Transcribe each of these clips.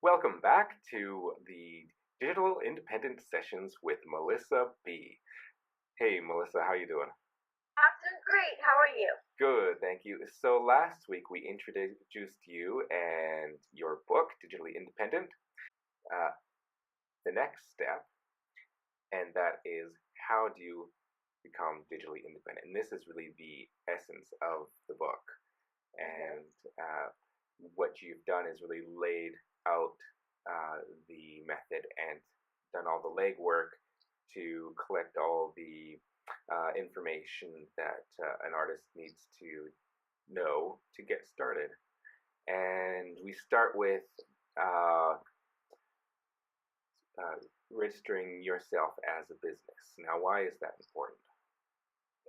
Welcome back to the Digital Independent Sessions with Melissa B. Hey, Melissa, how you doing? I'm doing great. How are you? Good, thank you. So last week we introduced you and your book, Digitally Independent, uh, the next step, and that is how do you become digitally independent? And this is really the essence of the book. And what you've done is really laid out the method and done all the legwork to collect all the information that an artist needs to know to get started. And we start with uh, registering yourself as a business. Now, why is that important?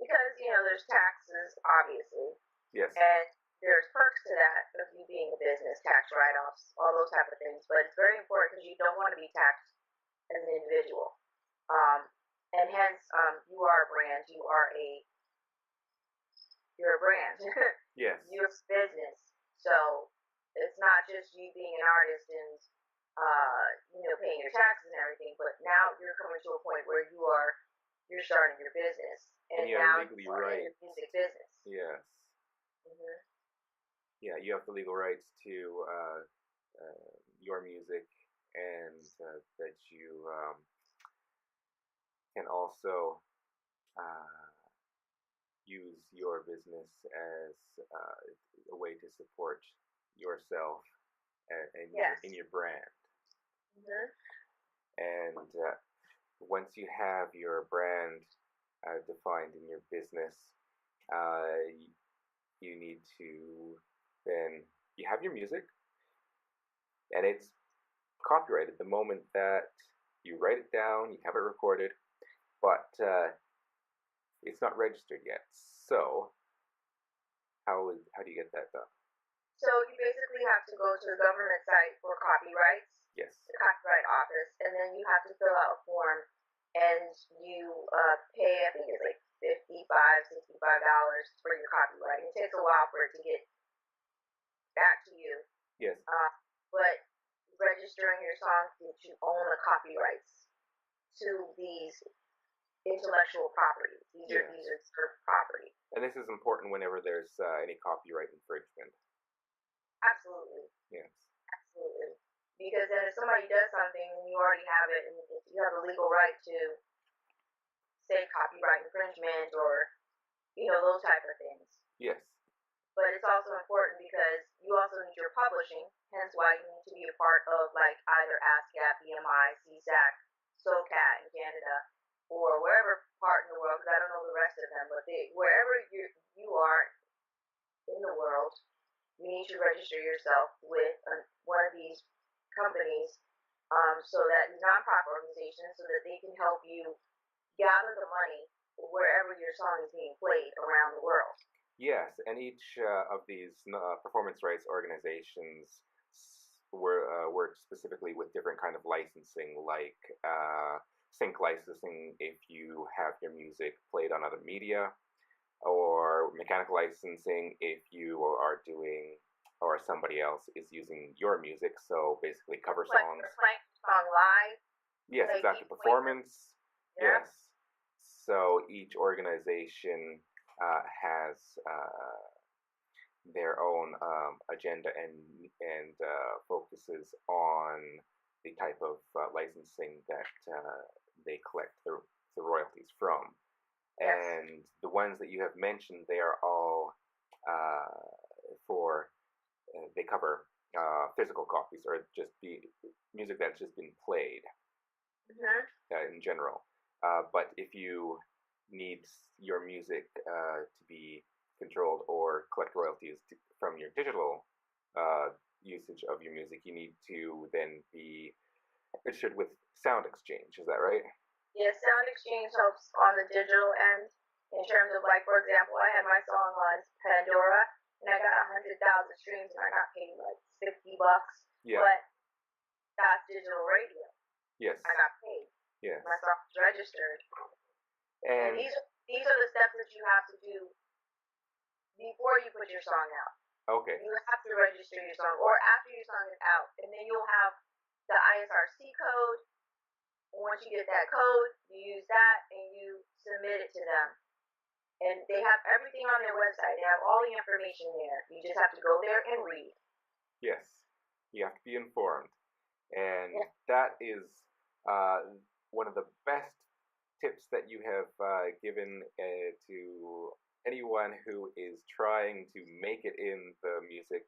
Because, there's taxes, obviously, Yes. and there's perks to that of you being a business, tax write-offs, all those type of things. But it's very important because you don't want to be taxed as an individual. And hence, you are a brand. You're a brand. Yes. You're a business. So it's not just you being an artist and paying your taxes and everything, but now you're coming to a point where you're starting your business, and you now have legally you're in right. the music business. Yes. Mm-hmm. Yeah, you have the legal rights to your music, and that you can also use your business as a way to support yourself and Yes. in your brand. Mm-hmm. And once you have your brand defined in your business, you need to then you have your music, and it's copyrighted the moment that you write it down, you have it recorded, but it's not registered yet. So how do you get that done? So you basically have to go to the government site for copyrights. Yes. The copyright office, and then you have to fill out a form, and you pay, I think it's like $55 for your copyright. It takes a while for it to get back to you. Yes. But registering your song that you own the copyrights to these intellectual property. These are your property. And this is important whenever there's any copyright infringement. Absolutely. Yes. Absolutely. Because then if somebody does something and you already have it, and if you have a legal right to say copyright infringement or those type of things. Yes. But it's also important because you also need your publishing, hence why you need to be a part of like either ASCAP, BMI, CSAC, SOCAT in Canada, or wherever part in the world, because I don't know the rest of them, but wherever you are in the world, you need to register yourself with one of these companies, so that nonprofit organizations, so that they can help you gather the money wherever your song is being played around the world. Yes, and each of these performance rights organizations work specifically with different kind of licensing, like sync licensing if you have your music played on other media, or mechanical licensing if you are doing or somebody else is using your music. So basically, cover songs. Playing song live. Yes, exactly. Performance. Yeah. Yes. So each organization has their own agenda and focuses on the type of licensing that they collect the royalties from. Yes. And the ones that you have mentioned, they are all they cover physical copies or just the music that's just been played in general. But if you need your music to be controlled or collect royalties from your digital usage of your music, you need to then be registered with Sound Exchange. Is that right? Yes, Sound Exchange helps on the digital end in terms of, like, for example, I had my song on Pandora and I got 100,000 streams and I got paid like $50. Yeah. But that's digital radio. Yes. I got paid. Yes. My song was registered. And these are the steps that you have to do before you put your song out. Okay. You have to register your song, or after your song is out, and then you'll have the ISRC code. Once you get that code, you use that and you submit it to them. And they have everything on their website. They have all the information there. You just have to go there and read. Yes, you have to be informed. And Yeah. that is one of the best tips that you have given to anyone who is trying to make it in the music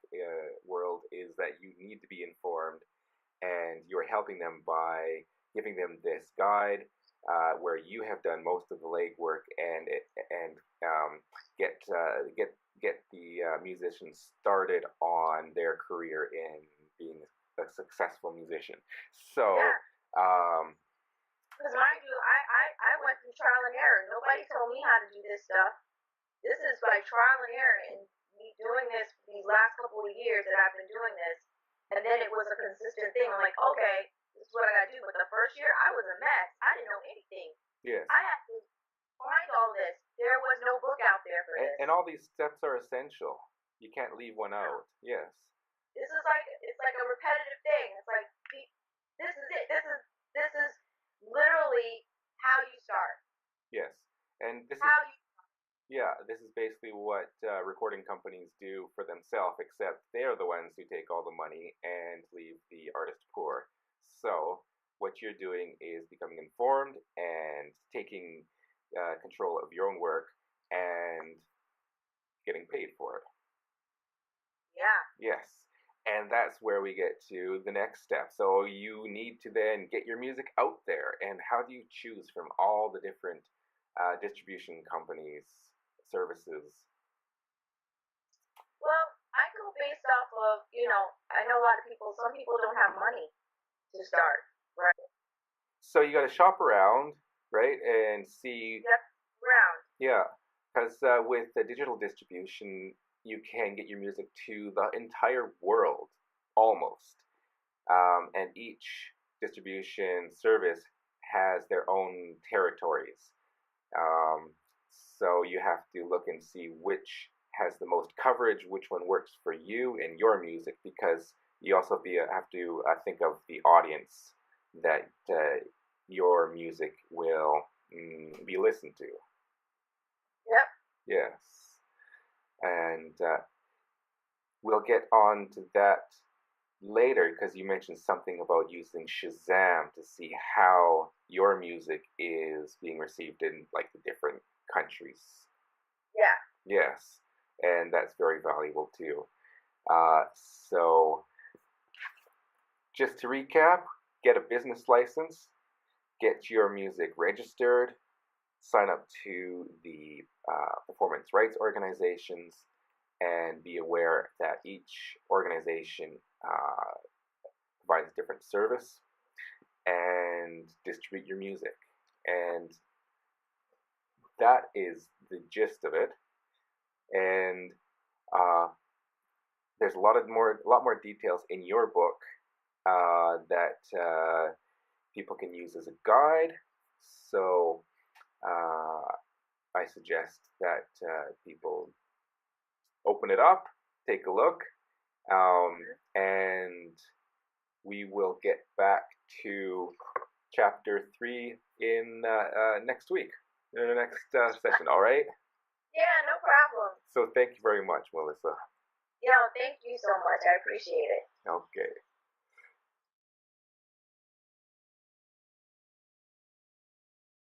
world, is that you need to be informed, and you're helping them by giving them this guide where you have done most of the legwork and get the musicians started on their career in being a successful musician. So, because mind you, I went through trial and error. Nobody told me how to do this stuff. This is like trial and error, and me doing this these last couple of years that I've been doing this, and then it was a consistent thing. I'm like, okay, this is what I gotta do. But the first year, I was a mess. I didn't know anything. Yes. I had to find all this. There was no book out there for this. And all these steps are essential. You can't leave one out. Yes. It's like a repetitive thing. It's like, this is it. This is literally how you start. Yes, and this this is basically what recording companies do for themselves, except they're the ones who take all the money and leave the artist poor. So what you're doing is becoming informed and taking control of your own work and getting paid for it. Yeah. Yes. And that's where we get to the next step. So you need to then get your music out there. And how do you choose from all the different distribution companies, services? Well, I go based off of, I know a lot of people, some people don't have money to start, right? So you got to shop around, right? And see. Yep, around. Yeah. Because with the digital distribution, you can get your music to the entire world, almost. And each distribution service has their own territories. So you have to look and see which has the most coverage, which one works for you and your music, because you also have to think of the audience that your music will be listened to. Yep. Yes. And we'll get on to that later, because you mentioned something about using Shazam to see how your music is being received in like the different countries. Yeah. Yes, and that's very valuable too. So just to recap, get a business license, get your music registered, sign up to the performance rights organizations, and be aware that each organization provides a different service, and distribute your music. And that is the gist of it. And there's a lot more details in your book that people can use as a guide. So I suggest that people open it up, take a look, and we will get back to chapter 3 in next week, in the next session, all right? Yeah, no problem. So thank you very much, Melissa. Yeah, thank you so much. I appreciate it. Okay.